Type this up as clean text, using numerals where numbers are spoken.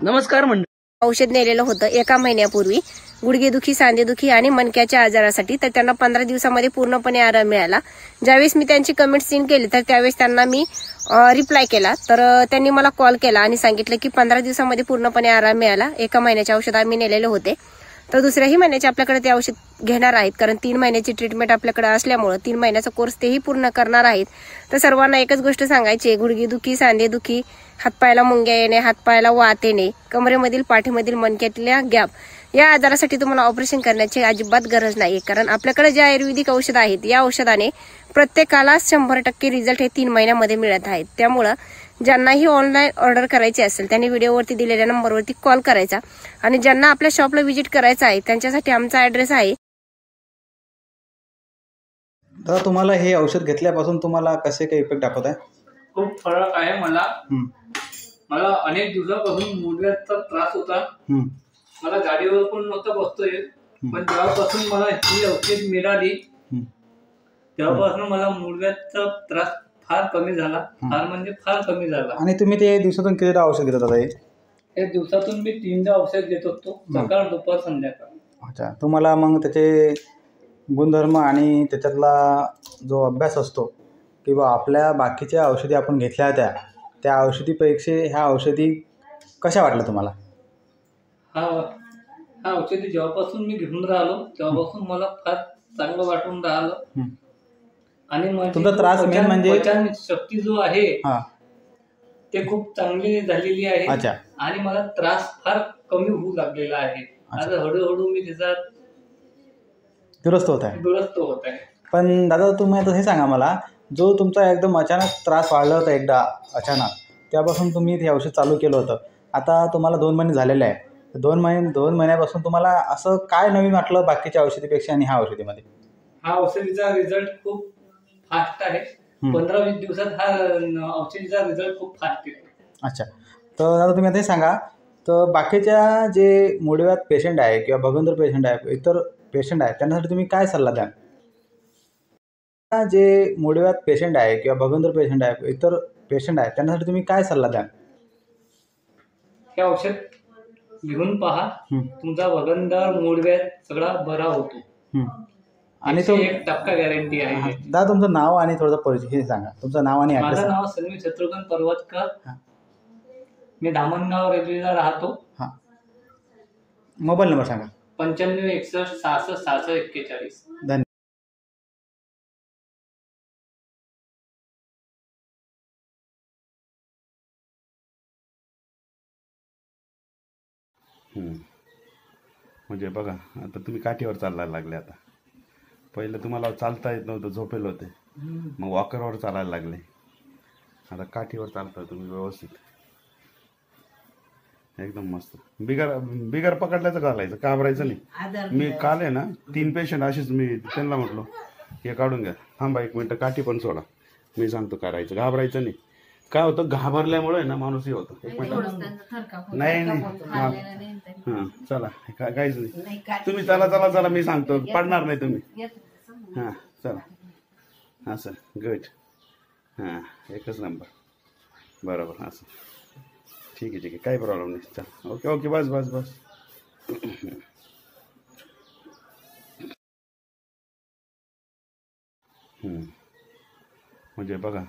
नमस्कार मंडळी. औषध नेलेलं होतं एका महिन्यापूर्वी गुडघेदुखी, सांधेदुखी आणि मणक्याच्या आजारासाठी. तर त्यांना 15 दिवसामध्ये पूर्णपणे आराम मिळाला. ज्यावेळेस मी त्यांची कमेंट सीन केली तर त्यावेळेस त्यांना मी रिप्लाय केला. तर त्यांनी मला कॉल केला आणि सांगितलं की 15 दिवसामध्ये पूर्णपणे आराम मिळाला. एका महिन्याचे औषध आम्ही नेलेले होते. तर दुसऱ्याही महिन्याचे आपल्याकडे ते औषध घेणार आहेत, कारण 3 महिन्याची ट्रीटमेंट आपल्याकडे असल्यामुळे 3 महिन्याचा कोर्स तेही पूर्ण करणार आहेत. तर सर्वांना एकच गोष्ट सांगायची आहे, गुडघेदुखी, सांधेदुखी, हातपायाला मुंग्या येणे, हातपायाला वात येणे, कमरेमधील, पाठीमधील, मणक्यातल्या गॅप या आजारासाठी तुम्हाला ऑपरेशन करण्याची अजिबात गरज नाही. कारण आपल्याकडे जे आयुर्वेदिक औषध आहेत या औषधाने प्रत्येकाला 100% रिझल्ट हे 3 महिन्यामध्ये मिळत आहेत. त्यामुळं ज्यांनाही ऑनलाईन ऑर्डर करायची असेल त्यांनी व्हिडिओवरती दिलेल्या नंबरवरती कॉल करायचा. आणि ज्यांना आपल्या शॉपला व्हिजिट करायचं आहे त्यांच्यासाठी आमचा ऍड्रेस आहे. तर तुम्हाला हे औषध घेतल्यापासून तुम्हाला कसे काही इफेक्ट दाखवत आहे? खूप फरक आहे. मला अनेक दिवसापासून मुंग्याचा त्रास होता. मला गाडीवर पण नव्हतं बसता येत, पण जेव्हापासून मला ही औषध मिळाली तेव्हापासून मला मुंग्याचा त्रास फार कमी झाला. फार म्हणजे फार कमी झाला. आणि तुम्ही ते दिवसातून किती औषध घेत होता? हे दिवसातून मी 3दा औषध घेत होतो, सकाळ, दुपार, संध्याकाळ. अच्छा. तुम्हाला मग त्याचे गुणधर्म आणि त्याच्यातला जो अभ्यास असतो किंवा आपल्या बाकीच्या औषधी आपण घेतल्या होत्या त्या औषधीपेक्षा ह्या औषधी कशा वाटल्या तुम्हाला? हा औषधी जेव्हापासून मी घेऊन राहिलो तेव्हापासून मला फार चांगलं वाटून राहिलं. आणि तुमचा त्रास मेन म्हणजे पचन शक्ती जो आहे ते खूप चांगली झालेली आहे. अच्छा. आणि मला त्रास फार कमी होऊ लागलेला आहे. आता हळूहळू मी त्याचा दुरुस्त होत आहे. पण दादा तुम्ही आता हे सांगा मला, जो तुमचा एकदम अचानक त्रास वाढला होता एकदा अचानक, त्यापासून तुम्ही हे औषध चालू केलं होतं, आता तुम्हाला 2 महिने झालेले आहे. 2 महिन्यापासून तुम्हाला असं काय नवीन वाटलं बाकीच्या औषधीपेक्षा आणि ह्या औषधीमध्ये? हा औषधीचा रिझल्ट खूप फास्ट आहे. 15-20 दिवसात हा औषधीचा रिझल्ट खूप फास्ट येतो. अच्छा. तर दादा तुम्ही आता हे सांगा, तर बाकीच्या जे मुळव्याध पेशंट आहे किंवा भगंदर पेशंट आहे, इतर पेशंट आहे, त्यांच्यासाठी तुम्ही काय सल्ला द्याल? जे मुळव्याध पेशंट आहे किंवा भगंदर पेशंट आहे, इतर पेशंट आहे, त्यांच्यासाठी तुम्ही काय सल्ला द्याल? हे औषध घेऊन पहा, तुमचा भगंदर, मुळव्याध सगळा बरा होतो. आणि तो 1% गॅरंटी आहे. दादा तुमचं नाव आणि थोडं परिचय हे सांगा, तुमचं नाव आणि ॲड्रेस. माझं नाव सन्वी शत्रुघ्न पर्वतकर. मी धामणगाव रेल्वेला राहतो. मोबाईल नंबर सांगा. 95 61 66 66 41. धन्यवाद. म्हणजे बघा, आता तुम्ही काठीवर चालायला लागले. आता पहिलं तुम्हाला चालता येत नव्हतं, झोपेल होते, मग वॉकरवर चालायला लागले. आता काठीवर चालता तुम्ही व्यवस्थित, एकदम मस्त. बिगर पकडल्याचं घालायचं, घाबरायचं नाही. मी काल आहे ना 3 पेशंट असेच मी त्यांना म्हटलो हे काढून घ्या, थांबा 1 मिनटं, काठी पण सोडा, मी सांगतो करायचं, घाबरायचं नाही. काय होतं, घाबरल्यामुळे ना माणूस हे होतं. 1 मिनिट. नाही हां चला, काहीच नाही. तुम्ही चला मी सांगतो, पडणार नाही तुम्ही. हां चला, असं गुड. हां एकच नंबर, बरोबर. असं ठीक आहे, काही प्रॉब्लेम नाही. चला ओके बस. म्हणजे बघा.